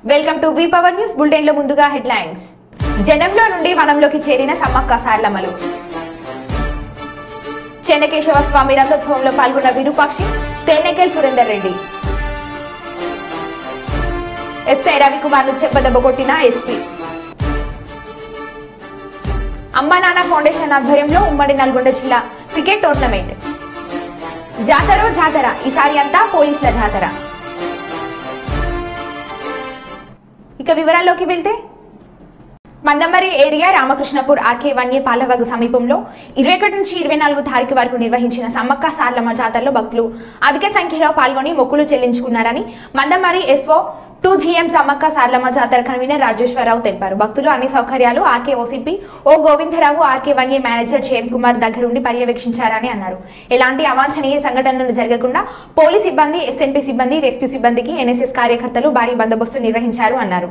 Welcome to V power news bulletin లో ముందుగా headlines. జనంలో నుండి వనంలోకి చేరిన సమ్మక్క సారలమ్మలు. చెన్నకేశవ స్వామి రథోత్సవంలో పాల్గొన్న విరూపాక్షి, తేనెకెల్ సురేందర్ రెడ్డి. ఎస్ఐ రవికుమార్ ను చెంపదెబ్బ కొట్టిన ఎస్పీ. అమ్మా నాన్న ఫౌండేషన్ ఆధ్వర్యంలో ఉమ్మడి నల్గొండ జిల్లా క్రికెట్ టోర్నమెంట్. జాతర ఈసారి అంతా పోలీసుల జాతర. ఇక వివరాల్లోకి వెళ్తే, మందమరి ఏరియా రామకృష్ణపూర్ ఆర్కే వన్య పాలవాగు సమీపంలో 21 నుంచి 24 తారీఖు వరకు నిర్వహించిన సమ్మక్క సారలమ్మ జాతరలో భక్తులు అధిక సంఖ్యలో పాల్గొని మొక్కులు చెల్లించుకున్నారని మందమరి ఎస్ఓ 2GM సమ్మక్క సారలమ్మ జాతర కన్వీనర్ రాజేశ్వరరావు తెలిపారు. భక్తులు అన్ని సౌకర్యాలు ఆర్కే ఓసీపీ ఓ గోవిందరావు ఆర్కే వన్య మేనేజర్ జయంత్ కుమార్ దగ్గరుండి పర్యవేక్షించారని అన్నారు. ఎలాంటి అవాంఛనీయ సంఘటనలు జరగకుండా పోలీస్ సిబ్బంది, ఎస్ఎన్పీ సిబ్బంది, రెస్క్యూ సిబ్బందికి ఎన్ఎస్ఎస్ కార్యకర్తలు భారీ బందోబస్తు నిర్వహించారు అన్నారు.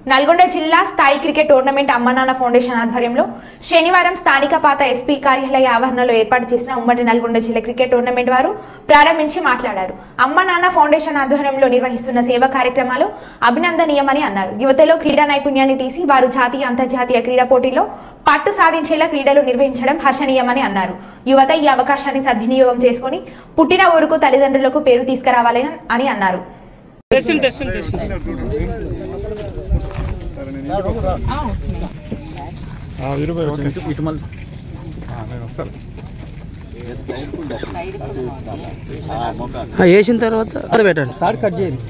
నల్గొండ జిల్లా స్థాయి క్రికెట్ టోర్నమెంట్ అమ్మనాన్న ఫౌండేషన్ ఆధ్వర్యంలో శనివారం స్థానిక పాత ఎస్పీ కార్యాలయ ఆవరణలో ఏర్పాటు చేసిన ఉమ్మడి నల్గొండ జిల్లా క్రికెట్ టోర్నమెంట్ వారు ప్రారంభించి మాట్లాడారు. అమ్మనాన్న ఫౌండేషన్ ఆధ్వర్యంలో నిర్వహిస్తున్న సేవా కార్యక్రమాలు అభినందనీయమని అన్నారు. యువతలో క్రీడా నైపుణ్యాన్ని తీసి వారు జాతీయ అంతర్జాతీయ క్రీడా పోటీల్లో పట్టు సాధించేలా క్రీడలు నిర్వహించడం హర్షణీయమని అన్నారు. యువత ఈ అవకాశాన్ని సద్వినియోగం చేసుకుని పుట్టిన ఊరుకు తల్లిదండ్రులకు పేరు తీసుకురావాలని అని అన్నారు. వేసిన తర్వాత అది పెట్టండి. తాడు కట్ చేయండి.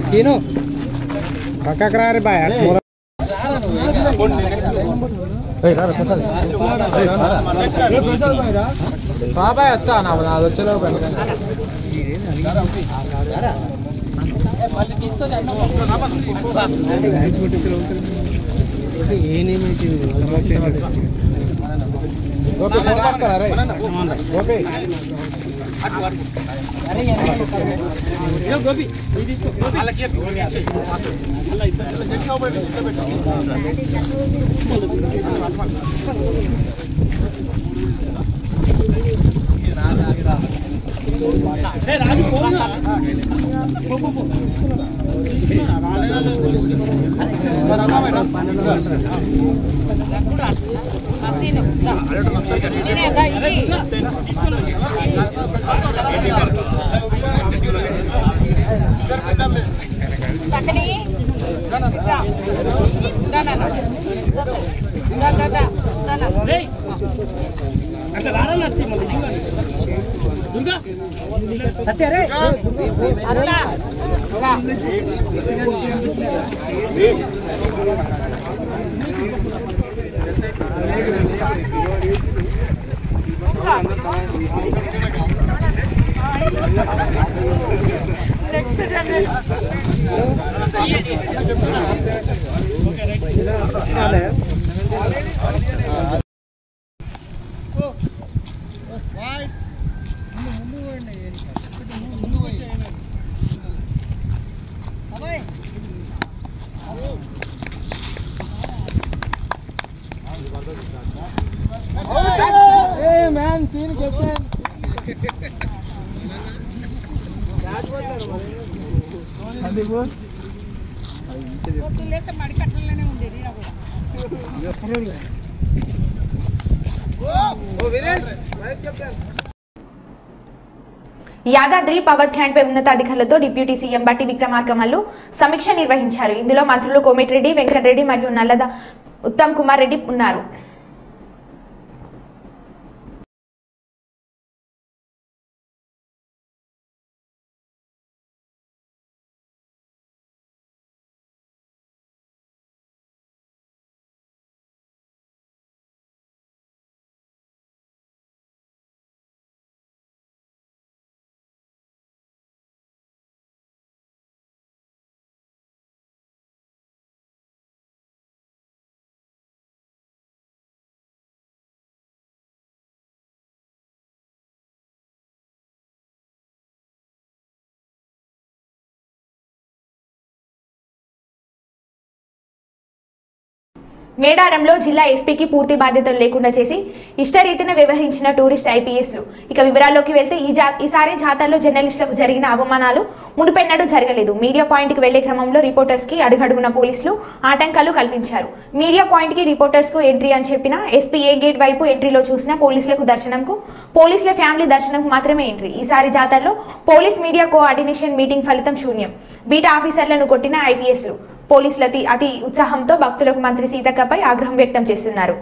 सीनो पक्का करा रे भाई బాబాయ్ వస్తానా అది వచ్చేలో Gopi Thank you. Hey man, scene captain. Yadadri power plant పై ఉన్నతాధికారులతో డిప్యూటీ సీఎం బట్టి విక్రమార్కమల్లు సమీక్ష నిర్వహించారు. ఇందులో మంత్రులు కోమిటిరెడ్డి, వెంకటరెడ్డి మరియు నల్లద ఉత్తమ్ కుమార్ రెడ్డి ఉన్నారు. మేడారంలో జిల్లా ఎస్పీకి పూర్తి బాధ్యతలు లేకుండా చేసి ఇష్టరీతిన వ్యవహరించిన టూరిస్ట్ ఐపీఎస్లు. ఇక వివరాల్లోకి వెళ్తే ఈసారి జాతరలో జర్నలిస్టులకు జరిగిన అవమానాలు మునుపెన్నడూ జరగలేదు. మీడియా పాయింట్ కి వెళ్లే క్రమంలో రిపోర్టర్స్ కి అడుగడుగున పోలీసులు ఆటంకాలు కల్పించారు. మీడియా పాయింట్ కి రిపోర్టర్స్ కు ఎంట్రీ అని చెప్పిన ఎస్పీ ఏ గేట్ వైపు ఎంట్రీలో చూసిన పోలీసులకు దర్శనంకు, పోలీసుల ఫ్యామిలీ దర్శనంకు మాత్రమే ఎంట్రీ. ఈసారి జాతరలో పోలీస్ మీడియా కోఆర్డినేషన్ మీటింగ్ ఫలితం శూన్యం. బీటా ఆఫీసర్లను కొట్టిన ఐపీఎస్లు. పోలీసుల అతి ఉత్సాహంతో భక్తులకు మంత్రి సీతక్కపై ఆగ్రహం వ్యక్తం చేస్తున్నారు.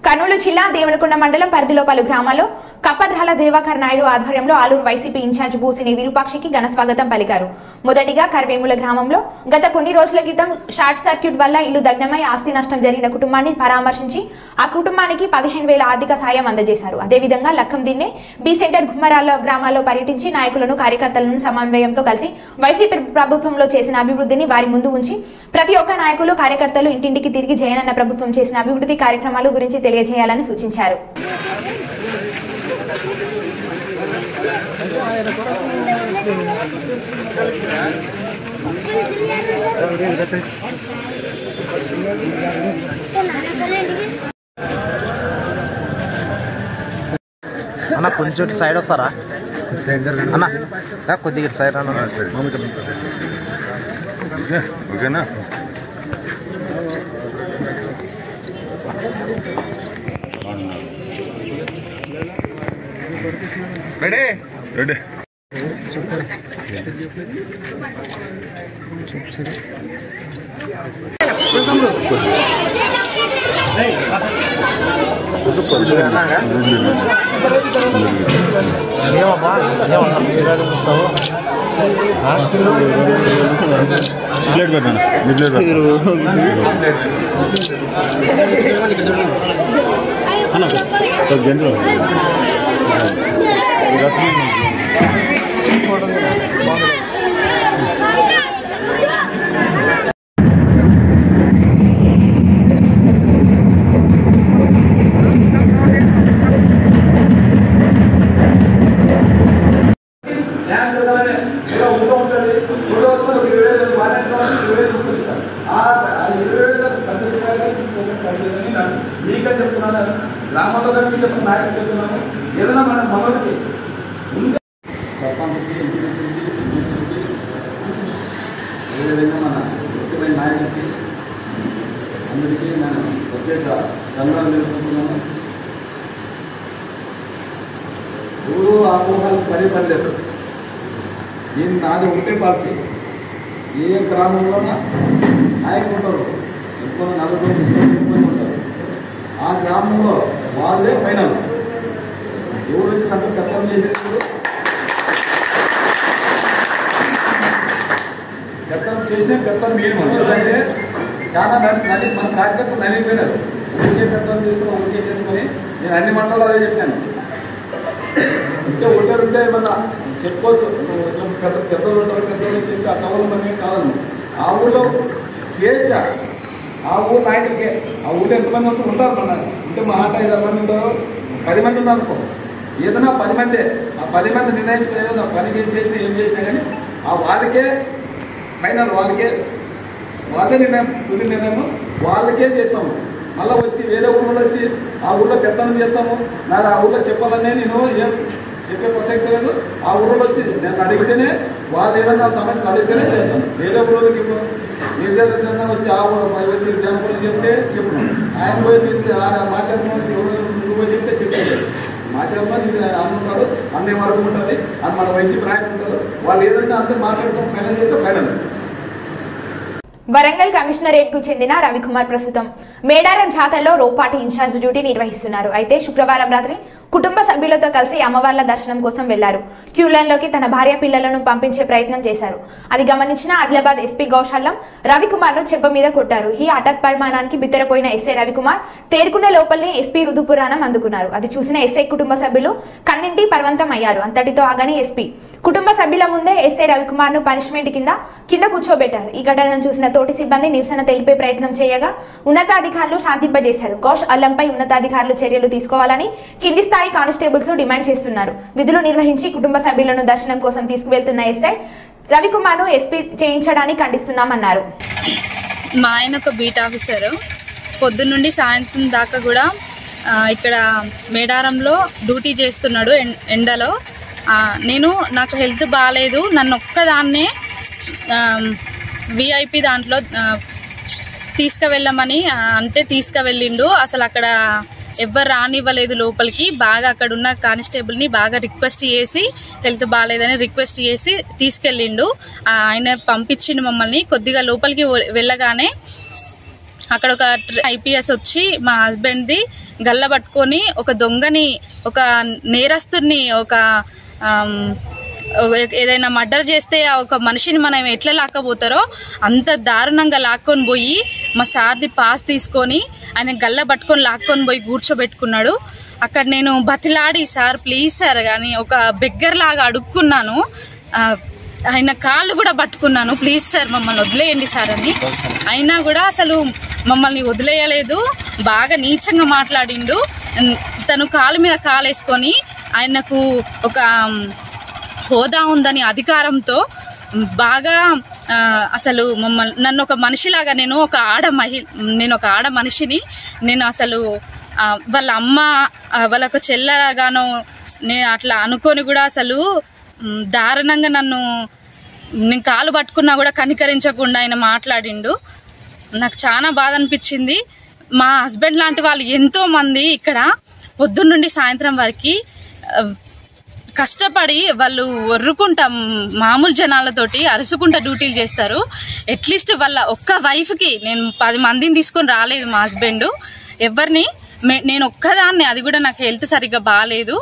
కర్నూలు జిల్లా దేవనకొండ మండలం పరిధిలో పలు గ్రామాల్లో కప్పర్రాల దేవాకర్ నాయుడు ఆధ్వర్యంలో ఆలూరు వైసీపీ ఇన్ఛార్జ్ బూసిని విరూపాక్షికి ఘన స్వాగతం పలికారు. మొదటిగా కర్వేముల గ్రామంలో గత కొన్ని రోజుల క్రితం షార్ట్ సర్క్యూట్ వల్ల ఇల్లు దగ్నమై ఆస్తి నష్టం జరిగిన కుటుంబాన్ని పరామర్శించి ఆ కుటుంబానికి 15,000 ఆర్థిక సాయం అందజేశారు. అదేవిధంగా లక్కం దిన్నే బి సెంటర్ గుమ్మరాల గ్రామాల్లో పర్యటించి నాయకులను, కార్యకర్తలను సమన్వయంతో కలిసి వైసీపీ ప్రభుత్వంలో చేసిన అభివృద్ధిని వారి ముందు ఉంచి ప్రతి ఒక్క నాయకులు, కార్యకర్తలు ఇంటింటికి తిరిగి జగనన్న ప్రభుత్వం చేసిన అభివృద్ధి కార్యక్రమాల గురించి తెలియజేయాలని సూచించారు. అన్న కొంచెం సైడ్ వస్తారా అన్న, కొద్దిగా సైడ్ అన్న. ఓకేనా? Ready ready. ప్లేట్ పెట్టాను, ప్లేట్ గంటలు నాయకులు చెప్తున్నాము. ఏదైనా మన మనకి సర్పంచ్కి ఎంపీటీసీకి అదేవిధంగా మన ముఖ్యమైన నాయకులకి అందరికీ నేను ప్రత్యేక ధన్యవాదాలు తెలుపుకుంటున్నాను. ఎవరు ఆపోహాలకు పడలేదు. నేను నాది ఒకటే పాలసీ, ఏ గ్రామంలోనా నాయకులు ఉంటారు, ఎక్కువ 40-50 మంది ఉంటారు. ఆ గ్రామంలో వాళ్ళే ఫైనల్. ఎవరు వచ్చి సంత పెత్తనం చేసేటప్పుడు పెత్తనం చేసినా పెత్తనం మినిమం. ఎందుకంటే చాలా మన కార్యకర్తలు నలిగిపోయినారు. ఒకే పెత్తనం తీసుకుని ఒకే చేసుకొని నేను అన్ని మండలాలు అదే చెప్పాను. అంటే ఉంటే మన చెప్పుకోవచ్చు, పెద్దలు ఉంటారు, పెద్దలు చెప్పి ఆ కవలు మనమే కావాలి. ఆ ఊళ్ళో స్వేచ్ఛ ఆ ఊరు నాయకుడికే. ఆ ఊళ్ళో ఎంతమంది ఉంటారు మన అంటే మా ఆట 5 మంది ఉంటారు, 10 మంది ఉన్నారు అనుకో. ఏదైనా 10 మందే. ఆ 10 మంది నిర్ణయించుకునేది ఆ పని ఏం చేసినా ఏం చేసినా కానీ ఆ వాళ్ళకే ఫైనల్, వాళ్ళే నిర్ణయం, తుది నిర్ణయం వాళ్ళకే చేస్తాము. మళ్ళీ వచ్చి వేరే ఊళ్ళో వచ్చి ఆ ఊళ్ళో పెత్తనం చేస్తాము, నాకు ఆ ఊళ్ళో చెప్పాలనే నేను ఏం చెప్పే ప్రసక్తి లేదు. ఆ ఊళ్ళో వచ్చి నేను అడిగితేనే వాళ్ళు ఏదన్నా సమస్యలు అడిగితేనే చేస్తాను. వేరే ఊళ్ళోకి ఇప్పుడు నిర్దేశంగా వచ్చి ఆ ఊళ్ళో వచ్చి జనపల్లి చెప్తే చెప్పను, ఆయన పోయి మాచర్మ నువ్వు పోయి చెప్తే చెప్పలేదు. మాచర్మ నీకు అనుకుంటాడు, అన్నీ వరకు ఉంటుంది అని మన వైసీపీ నాయకులు ఉంటారు. వాళ్ళు ఏదంటే అంతే మాట్లాడుతాం, ఫైనల్ చేస్తే ఫైనల్. వరంగల్ కమిషనరేట్ కు చెందిన రవికుమార్ ప్రస్తుతం మేడారం జాతరలో రోపాటి ఇన్ఛార్జ్ డ్యూటీ నిర్వహిస్తున్నారు. అయితే శుక్రవారం రాత్రి కుటుంబ సభ్యులతో కలిసి అమ్మవార్ల దర్శనం కోసం వెళ్లారు. క్యూలైన్లోకి తన భార్య పిల్లలను పంపించే ప్రయత్నం చేశారు. అది గమనించిన ఆదిలాబాద్ ఎస్పీ గౌశాలం రవికుమార్ ను చెంప మీద కొట్టారు. ఈ హఠాత్ పరిమాణానికి బిత్తరపోయిన ఎస్ఐ రవికుమార్ తేరుకునే లోపలనే ఎస్పీ రుదుపురాణం అందుకున్నారు. అది చూసిన ఎస్ఐ కుటుంబ సభ్యులు కన్నింటి పర్వంతం అయ్యారు. అంతటితో ఆగని ఎస్పీ కుటుంబ సభ్యుల ముందే ఎస్ఐ రవికుమార్ ను పనిష్మెంట్ కింద కూర్చోబెట్టారు. ఈ ఘటనను చూసిన తోటి సిబ్బంది నిరసన తెలిపే ప్రయత్నం చేయగా ఉన్నతాధికారులు శాంతింపజేశారు. గౌష్ అల్లంపై ఉన్నతాధికారులు చర్యలు తీసుకోవాలని కింది స్థాయి కానిస్టేబుల్స్ డిమాండ్ చేస్తున్నారు. విధులు నిర్వహించి కుటుంబ సభ్యులను దర్శనం కోసం తీసుకువెళ్తున్న ఎస్ఐ రవికుమార్ ను ఎస్పీ చేయించడానికి ఖండిస్తున్నామన్నారు. మా ఆయన ఒక బీట్ ఆఫీసర్, పొద్దున్నుండి సాయంత్రం దాకా కూడా ఇక్కడ మేడారంలో డ్యూటీ చేస్తున్నాడు ఎండలో. నాకు హెల్త్ బాగాలేదు, నన్ను ఒక్కదాన్నే విఐపి దాంట్లో తీసుకువెళ్ళమని అంటే తీసుకువెళ్ళిండు. అసలు అక్కడ ఎవ్వరు రానివ్వలేదు లోపలికి. బాగా అక్కడ ఉన్న కానిస్టేబుల్ని బాగా రిక్వెస్ట్ చేసి హెల్త్ బాగాలేదని రిక్వెస్ట్ చేసి తీసుకెళ్ళిండు. ఆయన పంపించిండు మమ్మల్ని. కొద్దిగా లోపలికి వెళ్ళగానే అక్కడ ఒక ఐపీఎస్ వచ్చి మా హస్బెండ్ది గల్ల పట్టుకొని ఒక దొంగని, ఒక నేరస్తుని, ఒక ఏదైనా మర్డర్ చేస్తే ఒక మనిషిని మనం ఎట్లా లాక్కపోతారో అంత దారుణంగా లాక్కొని పోయి మా సార్ది పాస్ తీసుకొని ఆయన గల్ల పట్టుకొని లాక్కొని పోయి కూర్చోబెట్టుకున్నాడు. అక్కడ నేను బతిలాడి సార్ ప్లీజ్ సార్ కానీ ఒక బెగ్గర్ లాగా అడుక్కున్నాను. ఆయన కాళ్ళు కూడా పట్టుకున్నాను, ప్లీజ్ సార్ మమ్మల్ని వదిలేయండి సార్ అని. అయినా కూడా అసలు మమ్మల్ని వదిలేయలేదు. బాగా నీచంగా మాట్లాడిండు. తను కాలు మీద కాలేసుకొని ఆయనకు ఒక హోదా ఉందని అధికారంతో బాగా అసలు నన్ను ఒక మనిషిలాగా, నేను ఒక ఆడ మనిషిని, నేను అసలు వాళ్ళ అమ్మ వాళ్ళ ఒక చెల్లగానో నేను అట్లా అనుకొని కూడా అసలు దారుణంగా నేను కాలు పట్టుకున్నా కూడా కనికరించకుండా ఆయన మాట్లాడిండు. నాకు చాలా బాధ అనిపించింది. మా హస్బెండ్ లాంటి వాళ్ళు ఎంతో మంది ఇక్కడ పొద్దున్న నుండి సాయంత్రం వరకు కష్టపడి వాళ్ళు ఒర్రుకుంటా మామూలు జనాలతోటి అరుసుకుంటా డ్యూటీలు చేస్తారు. అట్లీస్ట్ వాళ్ళ ఒక్క వైఫ్కి నేను 10 మందిని తీసుకొని రాలేదు. మా హస్బెండ్ ఎవరిని, నేను ఒక్కదాన్ని, అది కూడా నాకు హెల్త్ సరిగ్గా బాగాలేదు,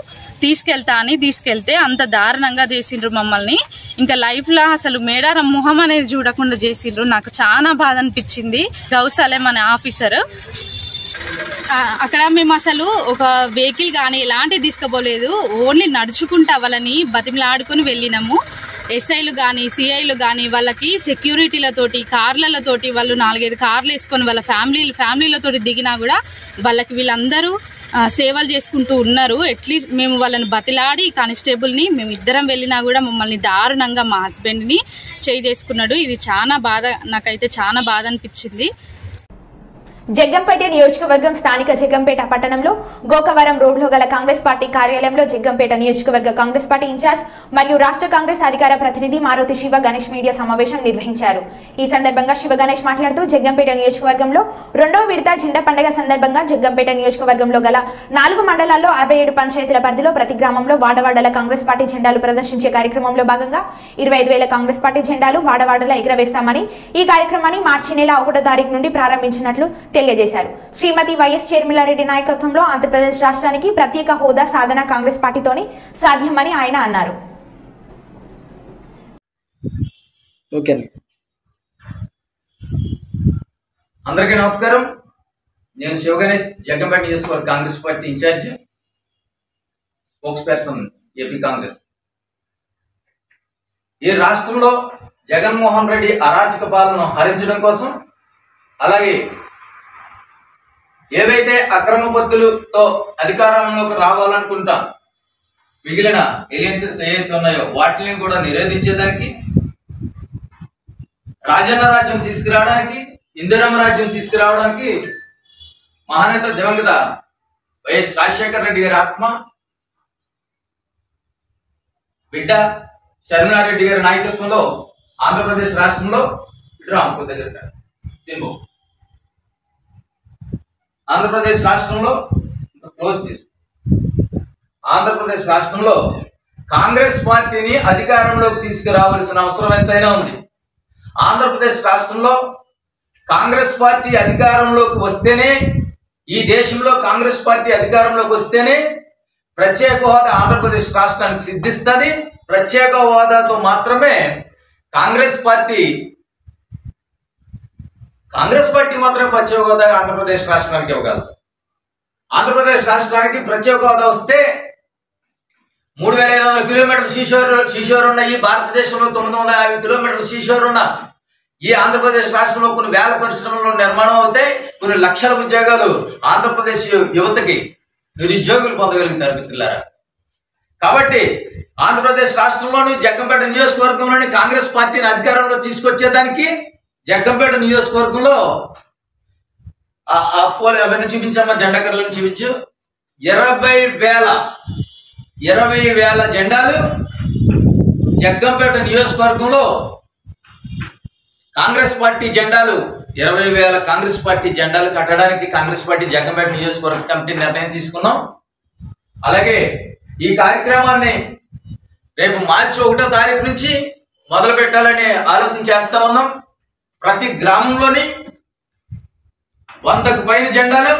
తీసుకెళ్తే అంత దారుణంగా చేసిండ్రు మమ్మల్ని. ఇంకా లైఫ్లో అసలు మేడారం మొహం అనేది చూడకుండా చేసిండ్రు. నాకు చాలా బాధ అనిపించింది. గౌసాలెం అనే ఆఫీసర్ అక్కడ మేము అసలు ఒక వెహికల్ కానీ ఎలాంటివి తీసుకుపోలేదు. ఓన్లీ నడుచుకుంటా వాళ్ళని బతిమలాడుకొని వెళ్ళినాము. ఎస్ఐలు కానీ సిఐలు కానీ వాళ్ళకి సెక్యూరిటీలతోటి కార్లతోటి వాళ్ళు 4-5 కార్లు వేసుకొని వాళ్ళ ఫ్యామిలీలతోటి దిగినా కూడా వాళ్ళకి వీళ్ళందరూ సేవలు చేసుకుంటూ ఉన్నారు. అట్లీస్ట్ మేము వాళ్ళని బతిలాడి కానిస్టేబుల్ని మేము ఇద్దరం వెళ్ళినా కూడా మమ్మల్ని దారుణంగా మా హస్బెండ్ని చేసుకున్నాడు. ఇది చాలా బాధ, నాకైతే చాలా బాధ అనిపించింది. జగ్గంపేట నియోజకవర్గం స్థానిక జగ్గంపేట పట్టణంలో గోకవరం రోడ్లో గల కాంగ్రెస్ పార్టీ కార్యాలయంలో జగ్గంపేట నియోజకవర్గ కాంగ్రెస్ పార్టీ ఇన్ఛార్జ్ మరియు రాష్ట్ర కాంగ్రెస్ అధికార ప్రతినిధి మారుతి శివ గణేష్ మీడియా సమావేశం నిర్వహించారు. ఈ సందర్భంగా శివ గణేష్ మాట్లాడుతూ జగ్గంపేట నియోజకవర్గంలో రెండవ విడత జెండా పండుగ సందర్భంగా జగ్గంపేట నియోజకవర్గంలో గల 4 మండలాల్లో 67 పంచాయతీల పరిధిలో ప్రతి గ్రామంలో వాడవాడల కాంగ్రెస్ పార్టీ జెండాలు ప్రదర్శించే కార్యక్రమంలో భాగంగా 25,000 కాంగ్రెస్ పార్టీ జెండాలు వాడవాడల ఎగురవేస్తామని ఈ కార్యక్రమాన్ని మార్చి నెల 1వ తారీఖు నుండి ప్రారంభించినట్లు తెలియజేశారు. శ్రీమతి వైఎస్ షర్మిలారెడ్డి నాయకత్వంలో ఆంధ్రప్రదేశ్ రాష్ట్రానికి ప్రత్యేక హోదా సాధన కాంగ్రెస్ పార్టీతోనే సాధ్యమని ఆయన అన్నారు. అందరికీ నమస్కారం. నేను శివ గణేష్, జగ్గంపేట నియోజకవర్గ Congress party incharge, spokesperson AP Congress. ఈ రాష్ట్రంలో జగన్మోహన్ రెడ్డి అరాచక పాలనను హరించడం కోసం, అలాగే ఏవైతే అక్రమ పద్ధతులతో అధికారంలోకి రావాలనుకుంటా మిగిలిన ఎలియన్సెస్ ఏవైతే ఉన్నాయో వాటిని కూడా నిరోధించేదానికి, రాజన్న రాజ్యం తీసుకురావడానికి, ఇందిరమ్మ రాజ్యం తీసుకురావడానికి మహానేత దివంగత వైఎస్ రాజశేఖర రెడ్డి గారి ఆత్మ, బిడ్డ షర్మిలారెడ్డి గారి నాయకత్వంలో ఆంధ్రప్రదేశ్ రాష్ట్రంలో రామకు దగ్గర సింబు ఆంధ్రప్రదేశ్ రాష్ట్రంలో ఆంధ్రప్రదేశ్ రాష్ట్రంలో కాంగ్రెస్ పార్టీని అధికారంలోకి తీసుకురావాల్సిన అవసరం ఎంతైనా ఉంది. ఆంధ్రప్రదేశ్ రాష్ట్రంలో కాంగ్రెస్ పార్టీ అధికారంలోకి వస్తేనే, ఈ దేశంలో కాంగ్రెస్ పార్టీ అధికారంలోకి వస్తేనే ప్రత్యేక హోదా ఆంధ్రప్రదేశ్ రాష్ట్రానికి సిద్ధిస్తుంది. ప్రత్యేక హోదాతో మాత్రమే కాంగ్రెస్ పార్టీ మాత్రమే ప్రత్యేక హోదా ఆంధ్రప్రదేశ్ రాష్ట్రానికి ఇవ్వగలదు. ఆంధ్రప్రదేశ్ రాష్ట్రానికి ప్రత్యేక హోదా వస్తే 3,500 కిలోమీటర్ల శ్రీశోర్ ఉన్న ఈ భారతదేశంలో 950 కిలోమీటర్ల శ్రీశోర్ ఉన్న ఈ ఆంధ్రప్రదేశ్ రాష్ట్రంలో కొన్ని వేల పరిశ్రమలు నిర్మాణం అవుతాయి. కొన్ని లక్షల ఉద్యోగాలు ఆంధ్రప్రదేశ్ యువతకి నిరుద్యోగులు పొందగలుగుతారు మిత్రులారా. కాబట్టి ఆంధ్రప్రదేశ్ రాష్ట్రంలోని జగ్గంపేట నియోజకవర్గంలోని కాంగ్రెస్ పార్టీని అధికారంలో తీసుకొచ్చేదానికి జగ్గంపేట నియోజకవర్గంలో అవన్నీ చూపించమ్మా, జెండా కర్రలను చూపించు. 20,000 జెండాలు జగ్గంపేట నియోజకవర్గంలో కాంగ్రెస్ పార్టీ జెండాలు 20,000 కాంగ్రెస్ పార్టీ జెండాలు కట్టడానికి కాంగ్రెస్ పార్టీ జగ్గంపేట నియోజకవర్గ కమిటీ నిర్ణయం తీసుకున్నాం. అలాగే ఈ కార్యక్రమాన్ని రేపు మార్చి 1వ తారీఖు నుంచి మొదలు పెట్టాలని ఆలోచన చేస్తా ఉన్నాం. ప్రతి గ్రామంలోని 100కు పైన జెండాలు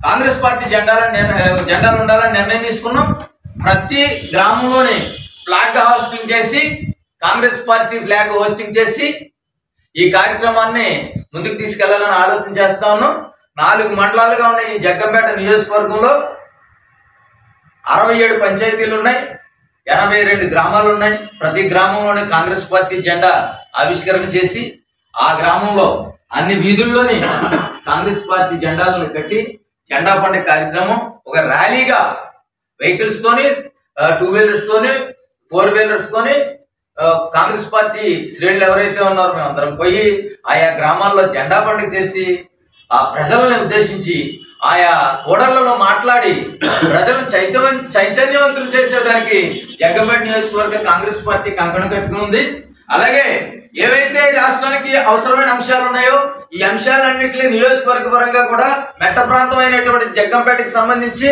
కాంగ్రెస్ పార్టీ జెండాలు ఉండాలని నిర్ణయం తీసుకున్నాం. ప్రతి గ్రామంలోని ఫ్లాగ్ హోస్టింగ్ చేసి, కాంగ్రెస్ పార్టీ ఫ్లాగ్ హోస్టింగ్ చేసి ఈ కార్యక్రమాన్ని ముందుకు తీసుకెళ్లాలని ఆలోచన చేస్తా ఉన్నాం. 4 మండలాలుగా ఉన్న ఈ జగ్గంపేట నియోజకవర్గంలో 67 పంచాయతీలు ఉన్నాయి, 82 గ్రామాలు ఉన్నాయి. ప్రతి గ్రామంలోనే కాంగ్రెస్ పార్టీ జెండా ఆవిష్కరణ చేసి ఆ గ్రామంలో అన్ని వీధుల్లోని కాంగ్రెస్ పార్టీ జెండాలను కట్టి జెండా పండుగ కార్యక్రమం ఒక ర్యాలీగా వెహికల్స్ తోని, 2 వీలర్స్ తోని, 4 వీలర్స్ తోని కాంగ్రెస్ పార్టీ శ్రేణులు ఎవరైతే ఉన్నారో మేమందరం పోయి ఆయా గ్రామాల్లో జెండా పండుగ చేసి ఆ ప్రజలను ఉద్దేశించి ఆయా కూడళ్లలో మాట్లాడి ప్రజలను చైతన్యవంతులు చేసేదానికి జగ్గంపేట నియోజకవర్గ కాంగ్రెస్ పార్టీ కంకణం కట్టుకుని ఉంది. అలాగే ఏవైతే రాష్ట్రానికి అవసరమైన అంశాలు ఉన్నాయో ఈ అంశాలన్నింటినీ నియోజకవర్గ పరంగా కూడా మెట్ట ప్రాంతమైనటువంటి జగ్గంపేటకి సంబంధించి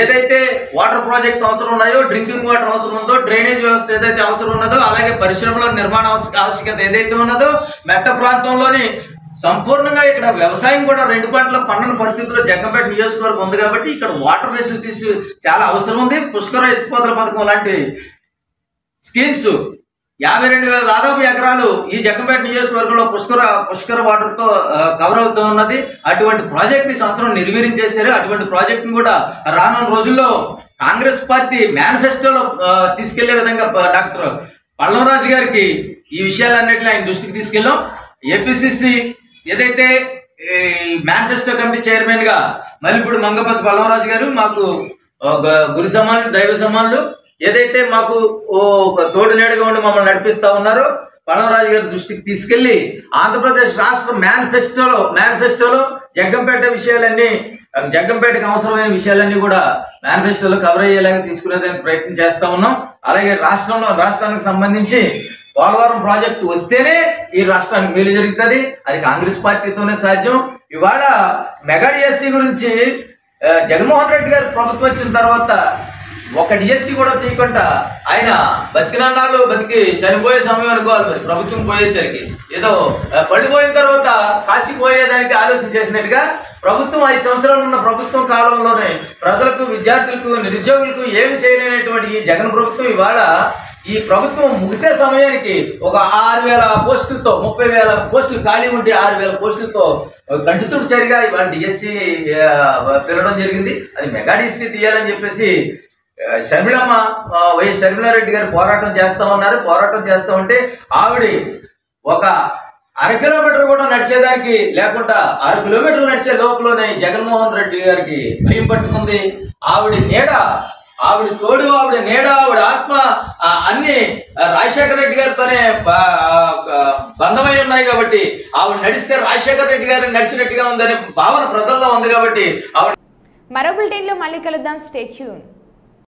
ఏదైతే వాటర్ ప్రాజెక్ట్స్ అవసరం ఉన్నాయో, డ్రింకింగ్ వాటర్ అవసరం ఉందో, డ్రైనేజ్ వ్యవస్థ ఏదైతే అవసరం ఉన్నదో, అలాగే పరిశ్రమల నిర్మాణ ఆవశ్యకత ఏదైతే ఉన్నదో, మెట్ట ప్రాంతంలోని సంపూర్ణంగా ఇక్కడ వ్యవసాయం కూడా 2 పంటల పండని పరిస్థితుల్లో జగ్గంపేట నియోజకవర్గం ఉంది. కాబట్టి ఇక్కడ వాటర్ ఫెసిలిటీస్ చాలా అవసరం ఉంది. పుష్కర ఎత్తిపోతల పథకం లాంటి స్కీమ్స్ 52,000 దాదాపు ఎకరాలు ఈ జగ్గంపేట నియోజకవర్గంలో పుష్కర వాటర్ తో కవర్ అవుతూ ఉన్నది. అటువంటి ప్రాజెక్ట్ ని సంవత్సరం నిర్వీర్యం చేశారు. అటువంటి ప్రాజెక్ట్ ని కూడా రానున్న రోజుల్లో కాంగ్రెస్ పార్టీ మేనిఫెస్టోలో తీసుకెళ్లే విధంగా డాక్టర్ పల్లవరాజు గారికి ఈ విషయాలన్నింటినీ ఆయన దృష్టికి తీసుకెళ్ళాం. ఏపీసీసీ ఏదైతే మేనిఫెస్టో కమిటీ చైర్మన్ గా మల్లిపూడి మంగపతి పల్లవరాజు గారు మాకు గురు సమానులు, దైవ సమానులు, ఏదైతే మాకు తోడు నీడగా ఉండి మమ్మల్ని నడిపిస్తా ఉన్నారో పళమరాజు గారి దృష్టికి తీసుకెళ్లి ఆంధ్రప్రదేశ్ రాష్ట్ర మేనిఫెస్టోలో జగ్గంపేటకు అవసరమైన విషయాలన్నీ కూడా మేనిఫెస్టోలో కవర్ అయ్యేలాగా తీసుకునేదానికి ప్రయత్నం చేస్తా ఉన్నాం. అలాగే రాష్ట్రానికి సంబంధించి పోలవరం ప్రాజెక్టు వస్తేనే ఈ రాష్ట్రానికి మేలు జరుగుతుంది. అది కాంగ్రెస్ పార్టీతోనే సాధ్యం. ఇవాళ మెగా డిఎస్సి గురించి జగన్మోహన్ రెడ్డి గారు ప్రభుత్వం వచ్చిన తర్వాత ఒక డిఎస్సి కూడా తీయకుండా ఆయన బతికినన్నాళ్ళు బతికి చనిపోయే సమయం అనుకోవాలి. మరి ప్రభుత్వం పోయేసరికి ఏదో పడిపోయిన తర్వాత కాశీకి పోయేదానికి ఆలోచన చేసినట్టుగా ప్రభుత్వం 5 సంవత్సరాలు ఉన్న ప్రభుత్వం కాలంలోనే ప్రజలకు, విద్యార్థులకు, నిరుద్యోగులకు ఏమి చేయలేనటువంటి ఈ జగన్ ప్రభుత్వం ఇవాళ ఈ ప్రభుత్వం ముగిసే సమయానికి ఒక 6,000 పోస్టులతో 30,000 పోస్టులు ఖాళీ ఉంటే 6,000 పోస్టులతో కంటితుడు చరిగా ఇవాళ డిఎస్సి పిలవడం జరిగింది. అది మెగా డిఎస్సి తీయాలని చెప్పేసి షర్మిలమ్మ వైఎస్ షర్మిలారెడ్డి గారు పోరాటం చేస్తా ఉన్నారు. పోరాటం చేస్తా ఉంటే ఆవిడ ఒక 1/2 కిలోమీటర్ కూడా నడిచేదానికి లేకుండా 6 కిలోమీటర్లు నడిచే లోపలనే జగన్మోహన్ రెడ్డి గారికి భయం పట్టుకుంది. ఆవిడ నీడ, ఆవిడ తోడు, ఆవిడ నీడ, ఆవిడ ఆత్మ అన్ని రాజశేఖర రెడ్డి గారితోనే బంధమై ఉన్నాయి కాబట్టి ఆవిడ నడిస్తే రాజశేఖర రెడ్డి గారిని నడిచినట్టుగా ఉందనే భావన ప్రజల్లో ఉంది కాబట్టి ఆవిడ. మరో బులెటిన్లో మళ్ళీ కలుద్దాం. Stay tune.